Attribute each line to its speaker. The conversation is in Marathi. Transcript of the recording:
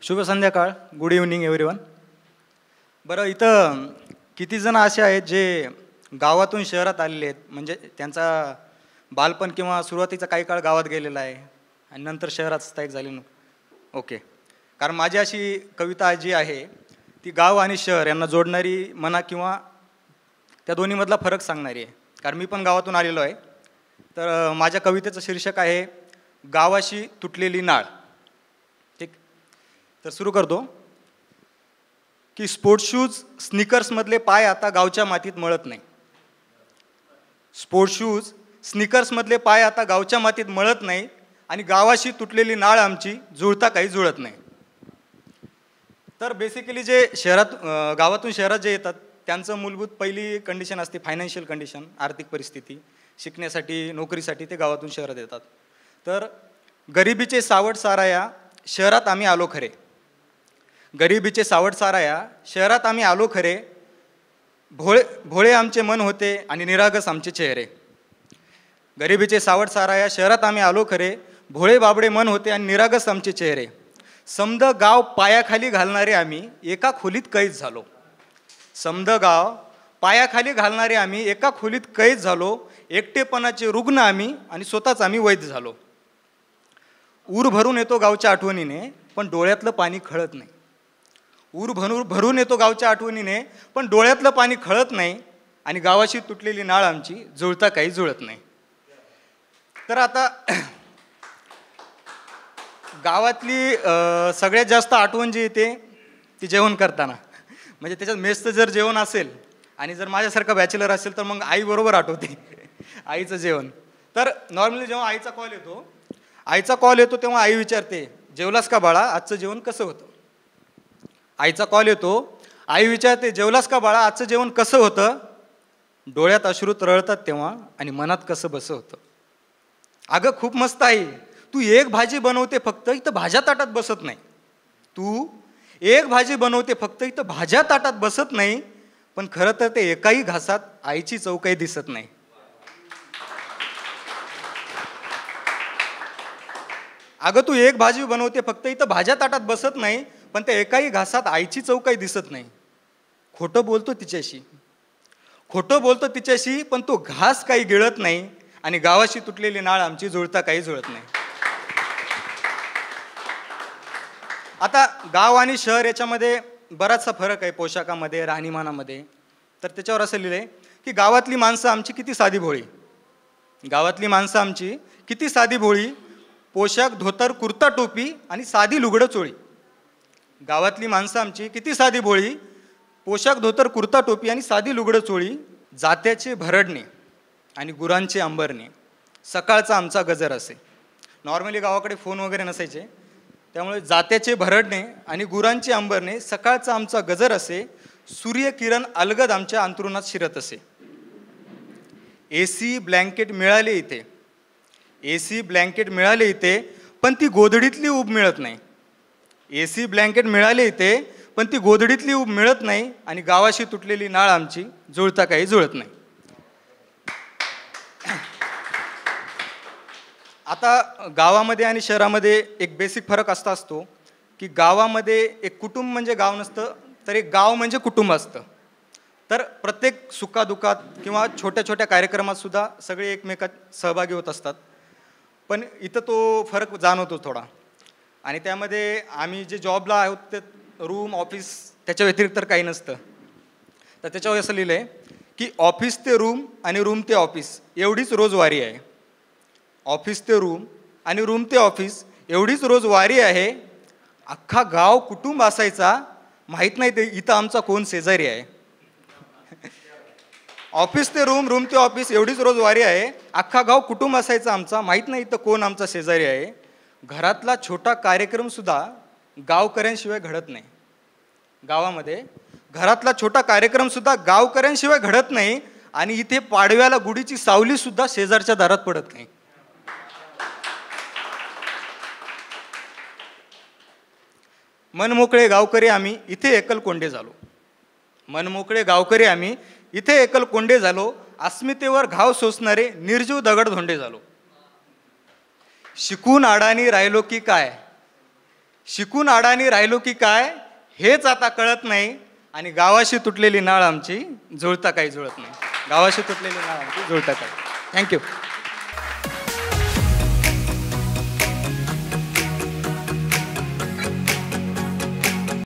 Speaker 1: शुभ संध्याकाळ. Good evening everyone. बरं, इथं किती जण असे आहेत जे गावातून शहरात आलेले आहेत, म्हणजे त्यांचा बालपण किंवा सुरुवातीचा काही काळ गावात गेलेला आहे आणि नंतर शहरात स्थायिक झाले ना? ओके. कारण माझी अशी कविता जी आहे ती गाव आणि शहर यांना जोडणारी म्हणा किंवा त्या दोन्हीमधला फरक सांगणारी आहे. कारण मी पण गावातून आलेलो आहे. तर माझ्या कवितेचं शीर्षक आहे गावाशी तुटलेली नाळ. ठीक. तर सुरू करतो की स्पोर्ट्स शूज स्निकर्समधले पाय आता गावच्या मातीत मळत नाही. स्पोर्ट्स शूज स्निकर्समधले पाय आता गावच्या मातीत मळत नाही आणि गावाशी तुटलेली नाळ आमची जुळता काही जुळत नाही. तर बेसिकली जे गावातून शहरात जे येतात त्यांचं मूलभूत पहिली कंडिशन असते फायनान्शियल कंडिशन, आर्थिक परिस्थिती. शिकण्यासाठी, नोकरीसाठी ते गावातून शहरात येतात. तर गरिबीचे सावट साराया शहरात आम्ही आलो खरे. गरिबीचे सावट साराया शहरात आम्ही आलो खरे. भोळे आमचे मन होते आणि निरागस आमचे चेहरे. गरिबीचे सावट साराया शहरात आम्ही आलो खरे. भोळे बाबडे मन होते आणि निरागस आमचे चेहरे. समद गाव पायाखाली घालणारे आम्ही एका खोलीत कैद झालो. समद गाव पायाखाली घालणारे आम्ही एका खोलीत कैद झालो. एकटेपणाचे रुग्ण आम्ही आणि स्वतःच आम्ही वैद्य झालो. ऊर भरून येतो गावच्या आठवणीने पण डोळ्यातलं पाणी खळत नाही. ऊर भरून येतो गावच्या आठवणीने पण डोळ्यातलं पाणी खळत नाही आणि गावाशी तुटलेली नाळ आमची जुळता काही जुळत नाही. तर आता गावातली सगळ्यात जास्त आठवण जी येते ती जेवण करताना. म्हणजे त्याच्यात मेसचं जर जेवण असेल आणि जर माझ्यासारखा बॅचलर असेल तर मग आई बरोबर आठवते आईचं जेवण. तर नॉर्मली जेव्हा आईचा कॉल येतो तेव्हा आई विचारते, जेवलास का बाळा, आजचं जेवण कसं होतं. आईचा कॉल येतो, आई विचारते, जेवलास का बाळा, आजचं जेवण कसं होतं. डोळ्यात अश्रू तरळतात तेव्हा आणि मनात कसं बसं होतं. अगं खूप मस्त आई, तू एक भाजी बनवते फक्त इथं भाज्या ताटात बसत नाही. तू एक भाजी बनवते फक्त इथं भाज्या ताटात बसत नाही. पण खरं तर ते एकाही घासात आईची चव काही दिसत नाही. अगं तू एक भाजी बनवते फक्त इथं भाज्या ताटात बसत नाही पण त्या एकाही घासात आईची चव काही दिसत नाही. खोटं बोलतो तिच्याशी पण तो घास काही गिळत नाही आणि गावाशी तुटलेली नाळ आमची जुळता काही जुळत नाही. आता गाव आणि शहर याच्यामध्ये बराचसा फरक आहे, पोशाखामध्ये, राहणीमानामध्ये. तर त्याच्यावर असं लिहिलंय की गावातली माणसं आमची किती साधी भोळी. गावातली माणसं आमची किती साधी भोळी. पोशाख धोतर कुर्ता टोपी आणि साधी लुगडं चोळी. गावातली माणसं आमची किती साधी भोळी. पोशाख धोतर कुर्ता टोपी आणि साधी लुगडं चोळी. जात्याचे भरडणे आणि गुरांचे अंबरणे सकाळचा आमचा गजर असे. नॉर्मली गावाकडे फोन वगैरे नसायचे त्यामुळे जात्याचे भरडणे आणि गुरांचे अंबरणे सकाळचा आमचा गजर असे. सूर्यकिरण अलगद आमच्या अंथरुणात शिरत असे. AC ब्लँकेट मिळाले इथे पण ती गोधडीतली ऊब मिळत नाही. AC ब्लँकेट मिळाले इथे पण ती गोधडीतली ऊब मिळत नाही आणि गावाशी तुटलेली नाळ आमची जुळता काही जुळत नाही. आता गावामध्ये आणि शहरामध्ये एक बेसिक फरक असा असतो की गावामध्ये एक कुटुंब म्हणजे गाव नसतं तर एक गाव म्हणजे कुटुंब असतं. तर प्रत्येक सुखादुखात किंवा छोट्या छोट्या कार्यक्रमात सुद्धा सगळे एकमेकात सहभागी होत असतात. पण इथं तो फरक जाणवतो थोडा. आणि त्यामध्ये आम्ही जे जॉबला आहोत ते रूम ऑफिस त्याच्या व्यतिरिक्त तर काही नसतं. तर त्याच्यावर असं लिहिलं आहे की ऑफिस ते रूम आणि रूम ते ऑफिस एवढीच रोज वारी आहे. ऑफिस ते रूम आणि रूम ते ऑफिस एवढीच रोज वारी आहे. अख्खा गाव कुटुंब असायचा माहीत नाही ते इथं आमचा कोण शेजारी आहे. ऑफिस ते रूम, रूम ते ऑफिस एवढीच रोज वारी आहे. अख्खा गाव कुटुंब असायचा आमचा माहीत नाही इथं कोण आमचा शेजारी आहे. घरातला छोटा कार्यक्रमसुद्धा गावकऱ्यांशिवाय घडत नाही. गावामध्ये घरातला छोटा कार्यक्रमसुद्धा गावकऱ्यांशिवाय घडत नाही आणि इथे पाडव्याला गुढीची सावलीसुद्धा शेजारच्या दारात पडत नाही. मनमोकळे गावकरी आम्ही इथे एकलकोंडे झालो. मनमोकळे गावकरी आम्ही इथे एकलकोंडे झालो. अस्मितेवर घाव सोसणारे निर्जीव दगडधोंडे झालो. शिकून अडाणी राहिलो की काय, शिकून अडाणी राहिलो की काय हेच आता कळत नाही, आणि गावाशी तुटलेली नाळ आमची जुळता काही जुळत नाही. गावाशी तुटलेली नाळ आमची जुळता काही. थँक्यू.